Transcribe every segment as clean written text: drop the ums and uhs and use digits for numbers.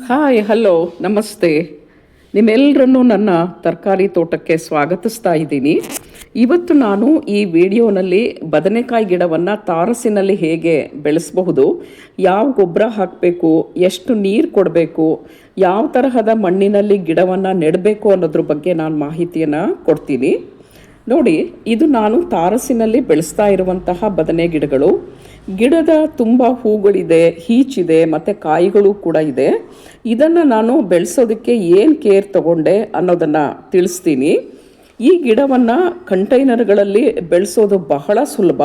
Hi hello ನಮಸ್ತೆ. ನಿಮ್ಮೆಲ್ಲರನ್ನೂ ನನ್ನ ತರಕಾರಿ ತೋಟಕ್ಕೆ ಸ್ವಾಗತಿಸ್ತಾ ಇದ್ದೀನಿ. ಇವತ್ತು ನಾನು ಈ ವಿಡಿಯೋನಲ್ಲಿ ಬದನೆಕಾಯಿ ಗಿಡವನ್ನು ತಾರಸಿನಲ್ಲಿ ಹೇಗೆ ಬೆಳೆಸಬಹುದು, ಯಾವ ಗೊಬ್ಬರ ಹಾಕಬೇಕು, ಎಷ್ಟು ನೀರು ಕೊಡಬೇಕು, ಯಾವ ತರಹದ ಮಣ್ಣಿನಲ್ಲಿ ಗಿಡವನ್ನು ನೆಡಬೇಕು ಅನ್ನೋದ್ರ ಬಗ್ಗೆ ನಾನು ಮಾಹಿತಿಯನ್ನು ಕೊಡ್ತೀನಿ. ನೋಡಿ, ಇದು ನಾನು ತಾರಸಿನಲ್ಲಿ ಬೆಳೆಸ್ತಾ ಇರುವಂತಹ ಬದನೆ ಗಿಡಗಳು. ಗಿಡದ ತುಂಬ ಹೂಗಳಿದೆ, ಹೀಚಿದೆ ಮತ್ತು ಕಾಯಿಗಳು ಕೂಡ ಇದೆ. ಇದನ್ನು ನಾನು ಬೆಳೆಸೋದಕ್ಕೆ ಏನು ಕೇರ್ ತಗೊಂಡೆ ಅನ್ನೋದನ್ನು ತಿಳಿಸ್ತೀನಿ. ಈ ಗಿಡವನ್ನು ಕಂಟೈನರ್ಗಳಲ್ಲಿ ಬೆಳೆಸೋದು ಬಹಳ ಸುಲಭ.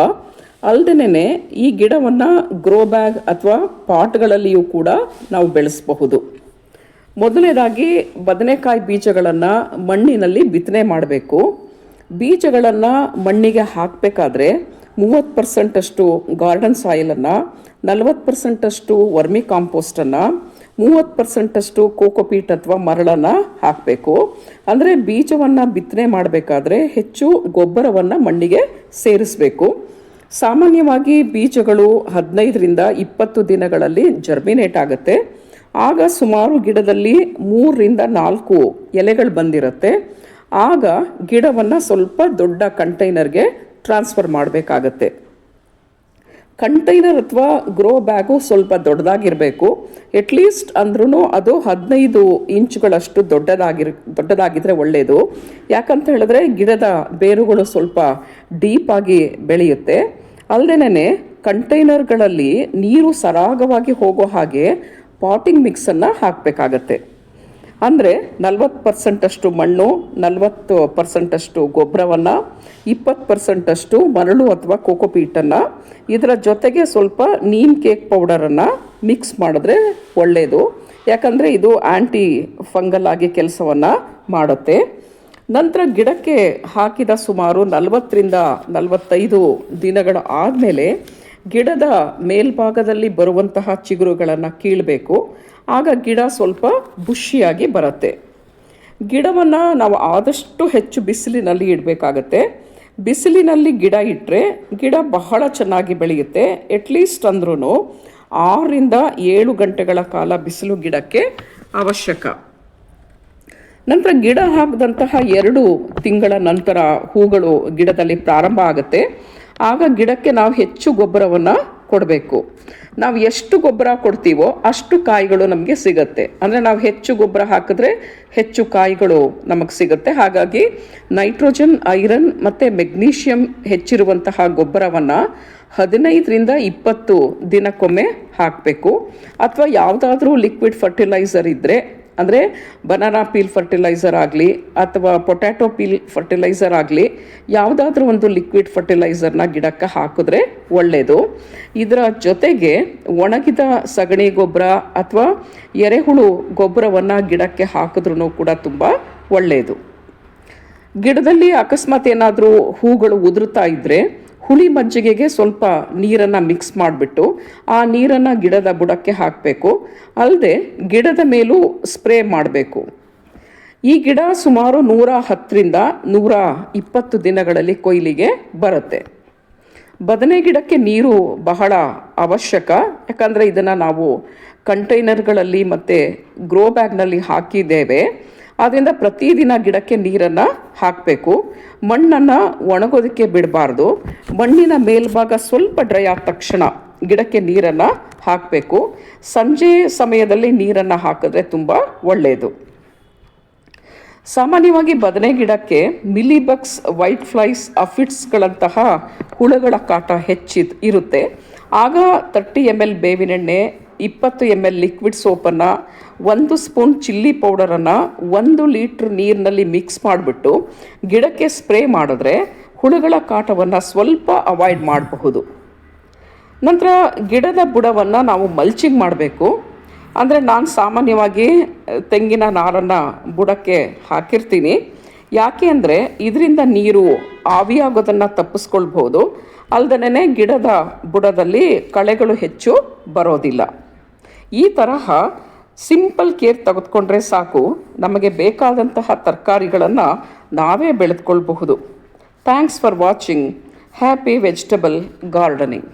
ಅಲ್ಲದೇ ಈ ಗಿಡವನ್ನು ಗ್ರೋ ಬ್ಯಾಗ್ ಅಥವಾ ಪಾಟ್ಗಳಲ್ಲಿಯೂ ಕೂಡ ನಾವು ಬೆಳೆಸಬಹುದು. ಮೊದಲನೇದಾಗಿ ಬದನೆಕಾಯಿ ಬೀಜಗಳನ್ನು ಮಣ್ಣಿನಲ್ಲಿ ಬಿತ್ತನೆ ಮಾಡಬೇಕು. ಬೀಜಗಳನ್ನು ಮಣ್ಣಿಗೆ ಹಾಕಬೇಕಾದ್ರೆ 30% ಗಾರ್ಡನ್ ಸಾಯಿಲನ್ನು, 40% ವರ್ಮಿ ಕಾಂಪೋಸ್ಟನ್ನು, 30% ಕೋಕೋಪೀಟ್ ಅಥವಾ ಮರಳನ್ನು ಹಾಕಬೇಕು. ಅಂದರೆ ಬೀಜವನ್ನು ಬಿತ್ತನೆ ಮಾಡಬೇಕಾದ್ರೆ ಹೆಚ್ಚು ಗೊಬ್ಬರವನ್ನು ಮಣ್ಣಿಗೆ ಸೇರಿಸಬೇಕು. ಸಾಮಾನ್ಯವಾಗಿ ಬೀಜಗಳು 15ರಿಂದ 20 ದಿನಗಳಲ್ಲಿ ಜರ್ಮಿನೇಟ್ ಆಗುತ್ತೆ. ಆಗ ಸುಮಾರು ಗಿಡದಲ್ಲಿ 3ರಿಂದ 4 ಎಲೆಗಳು ಬಂದಿರುತ್ತೆ. ಆಗ ಗಿಡವನ್ನು ಸ್ವಲ್ಪ ದೊಡ್ಡ ಕಂಟೈನರ್ಗೆ ಟ್ರಾನ್ಸ್ಫರ್ ಮಾಡಬೇಕಾಗತ್ತೆ. ಕಂಟೈನರ್ ಅಥವಾ ಗ್ರೋ ಬ್ಯಾಗು ಸ್ವಲ್ಪ ದೊಡ್ಡದಾಗಿರಬೇಕು. ಎಟ್ಲೀಸ್ಟ್ ಅಂದ್ರೂ ಅದು 15 ಇಂಚುಗಳಷ್ಟು ದೊಡ್ಡದಾಗಿದ್ದರೆ ಒಳ್ಳೆಯದು. ಯಾಕಂತ ಹೇಳಿದ್ರೆ ಗಿಡದ ಬೇರುಗಳು ಸ್ವಲ್ಪ ಡೀಪಾಗಿ ಬೆಳೆಯುತ್ತೆ. ಅಲ್ಲದೇ ಕಂಟೈನರ್ಗಳಲ್ಲಿ ನೀರು ಸರಾಗವಾಗಿ ಹೋಗೋ ಹಾಗೆ ಪಾಟಿಂಗ್ ಮಿಕ್ಸನ್ನು ಹಾಕಬೇಕಾಗತ್ತೆ. ಅಂದರೆ 40% ಮಣ್ಣು, 40% ಗೊಬ್ಬರವನ್ನು, 20% ಮರಳು ಅಥವಾ ಕೋಕೋಪೀಟನ್ನು, ಇದರ ಜೊತೆಗೆ ಸ್ವಲ್ಪ ನೀಮ್ ಕೇಕ್ ಪೌಡರನ್ನು ಮಿಕ್ಸ್ ಮಾಡಿದ್ರೆ ಒಳ್ಳೆಯದು. ಯಾಕಂದರೆ ಇದು ಆ್ಯಂಟಿ ಫಂಗಲ್ ಆಗಿ ಕೆಲಸವನ್ನು ಮಾಡುತ್ತೆ. ನಂತರ ಗಿಡಕ್ಕೆ ಹಾಕಿದ ಸುಮಾರು 40ರಿಂದ 45 ದಿನಗಳ ಆದಮೇಲೆ ಗಿಡದ ಮೇಲ್ಭಾಗದಲ್ಲಿ ಬರುವಂತಹ ಚಿಗುರುಗಳನ್ನು ಕೀಳಬೇಕು. ಆಗ ಗಿಡ ಸ್ವಲ್ಪ ಬುಷಿಯಾಗಿ ಬರುತ್ತೆ. ಗಿಡವನ್ನು ನಾವು ಆದಷ್ಟು ಹೆಚ್ಚು ಬಿಸಿಲಿನಲ್ಲಿ ಇಡಬೇಕಾಗತ್ತೆ. ಬಿಸಿಲಿನಲ್ಲಿ ಗಿಡ ಇಟ್ಟರೆ ಗಿಡ ಬಹಳ ಚೆನ್ನಾಗಿ ಬೆಳೆಯುತ್ತೆ. ಎಟ್ಲೀಸ್ಟ್ ಅಂದ್ರೂ 6ರಿಂದ 7 ಗಂಟೆಗಳ ಕಾಲ ಬಿಸಿಲು ಗಿಡಕ್ಕೆ ಅವಶ್ಯಕ. ನಂತರ ಗಿಡ ಹಾಕಿದಂತಹ 2 ತಿಂಗಳ ನಂತರ ಹೂಗಳು ಗಿಡದಲ್ಲಿ ಪ್ರಾರಂಭ ಆಗುತ್ತೆ. ಆಗ ಗಿಡಕ್ಕೆ ನಾವು ಹೆಚ್ಚು ಗೊಬ್ಬರವನ್ನು ಕೊಡಬೇಕು. ನಾವು ಎಷ್ಟು ಗೊಬ್ಬರ ಕೊಡ್ತೀವೋ ಅಷ್ಟು ಕಾಯಿಗಳು ನಮಗೆ ಸಿಗುತ್ತೆ. ಅಂದರೆ ನಾವು ಹೆಚ್ಚು ಗೊಬ್ಬರ ಹಾಕಿದ್ರೆ ಹೆಚ್ಚು ಕಾಯಿಗಳು ನಮಗೆ ಸಿಗುತ್ತೆ. ಹಾಗಾಗಿ ನೈಟ್ರೋಜನ್, ಐರನ್ ಮತ್ತು ಮೆಗ್ನೀಷಿಯಂ ಹೆಚ್ಚಿರುವಂತಹ ಗೊಬ್ಬರವನ್ನು 15ರಿಂದ 20 ದಿನಕ್ಕೊಮ್ಮೆ ಹಾಕಬೇಕು. ಅಥವಾ ಯಾವುದಾದ್ರೂ ಲಿಕ್ವಿಡ್ ಫರ್ಟಿಲೈಸರ್ ಇದ್ದರೆ, ಅಂದರೆ ಬನಾನಾ ಪೀಲ್ ಫರ್ಟಿಲೈಸರ್ ಆಗಲಿ ಅಥವಾ ಪೊಟ್ಯಾಟೊ ಪೀಲ್ ಫರ್ಟಿಲೈಸರ್ ಆಗಲಿ, ಯಾವುದಾದ್ರೂ ಒಂದು ಲಿಕ್ವಿಡ್ ಫರ್ಟಿಲೈಸರ್ನ ಗಿಡಕ್ಕೆ ಹಾಕಿದ್ರೆ ಒಳ್ಳೆಯದು. ಇದರ ಜೊತೆಗೆ ಒಣಗಿದ ಸಗಣಿ ಗೊಬ್ಬರ ಅಥವಾ ಎರೆಹುಳು ಗೊಬ್ಬರವನ್ನು ಗಿಡಕ್ಕೆ ಹಾಕಿದ್ರೂ ಕೂಡ ತುಂಬ ಒಳ್ಳೆಯದು. ಗಿಡದಲ್ಲಿ ಅಕಸ್ಮಾತ್ ಏನಾದರೂ ಹೂಗಳು ಉದುರುತ್ತಾ ಇದ್ದರೆ ಹುಳಿ ಮಜ್ಜಿಗೆಗೆ ಸ್ವಲ್ಪ ನೀರನ್ನು ಮಿಕ್ಸ್ ಮಾಡಿಬಿಟ್ಟು ಆ ನೀರನ್ನು ಗಿಡದ ಬುಡಕ್ಕೆ ಹಾಕಬೇಕು. ಅಲ್ಲದೆ ಗಿಡದ ಮೇಲೂ ಸ್ಪ್ರೇ ಮಾಡಬೇಕು. ಈ ಗಿಡ ಸುಮಾರು 110ರಿಂದ 120 ದಿನಗಳಲ್ಲಿ ಕೊಯ್ಲಿಗೆ ಬರುತ್ತೆ. ಬದನೆ ಗಿಡಕ್ಕೆ ನೀರು ಬಹಳ ಅವಶ್ಯಕ. ಯಾಕಂದರೆ ಇದನ್ನು ನಾವು ಕಂಟೈನರ್ಗಳಲ್ಲಿ ಮತ್ತು ಗ್ರೋ ಬ್ಯಾಗ್ನಲ್ಲಿ ಹಾಕಿದ್ದೇವೆ. ಆದ್ದರಿಂದ ಪ್ರತಿದಿನ ಗಿಡಕ್ಕೆ ನೀರನ್ನು ಹಾಕಬೇಕು. ಮಣ್ಣನ್ನು ಒಣಗೋದಕ್ಕೆ ಬಿಡಬಾರ್ದು. ಮಣ್ಣಿನ ಮೇಲ್ಭಾಗ ಸ್ವಲ್ಪ ಡ್ರೈ ಆದ ತಕ್ಷಣ ಗಿಡಕ್ಕೆ ನೀರನ್ನು ಹಾಕಬೇಕು. ಸಂಜೆ ಸಮಯದಲ್ಲಿ ನೀರನ್ನು ಹಾಕಿದ್ರೆ ತುಂಬ ಒಳ್ಳೆಯದು. ಸಾಮಾನ್ಯವಾಗಿ ಬದನೆ ಗಿಡಕ್ಕೆ ಮಿಲಿಬಗ್ಸ್, ವೈಟ್ ಫ್ಲೈಸ್, ಅಫಿಡ್ಸ್ಗಳಂತಹ ಹುಳುಗಳ ಕಾಟ ಇರುತ್ತೆ. ಆಗ 30 ml ಬೇವಿನೆಣ್ಣೆ, 20 ml ಲಿಕ್ವಿಡ್ ಸೋಪನ್ನು, 1 ಸ್ಪೂನ್ ಚಿಲ್ಲಿ ಪೌಡರನ್ನು 1 ಲೀಟ್ರ್ ನೀರಿನಲ್ಲಿ ಮಿಕ್ಸ್ ಮಾಡಿಬಿಟ್ಟು ಗಿಡಕ್ಕೆ ಸ್ಪ್ರೇ ಮಾಡಿದ್ರೆ ಹುಳುಗಳ ಕಾಟವನ್ನು ಸ್ವಲ್ಪ ಅವಾಯ್ಡ್ ಮಾಡಬಹುದು. ನಂತರ ಗಿಡದ ಬುಡವನ್ನು ನಾವು ಮಲ್ಚಿಂಗ್ ಮಾಡಬೇಕು. ಅಂದರೆ ನಾನು ಸಾಮಾನ್ಯವಾಗಿ ತೆಂಗಿನ ನಾರನ್ನು ಬುಡಕ್ಕೆ ಹಾಕಿರ್ತೀನಿ. ಯಾಕೆ ಅಂದರೆ ಇದರಿಂದ ನೀರು ಆವಿಯಾಗೋದನ್ನು ತಪ್ಪಿಸ್ಕೊಳ್ಬೋದು. ಅಲ್ಲದೇ ಗಿಡದ ಬುಡದಲ್ಲಿ ಕಳೆಗಳು ಹೆಚ್ಚು ಬರೋದಿಲ್ಲ. ಈ ತರಹ ಸಿಂಪಲ್ ಕೇರ್ ತೆಗೆದುಕೊಂಡ್ರೆ ಸಾಕು, ನಮಗೆ ಬೇಕಾದಂತಹ ತರಕಾರಿಗಳನ್ನು ನಾವೇ ಬೆಳೆದುಕೊಳ್ಬಹುದು. Thanks for watching. Happy vegetable gardening.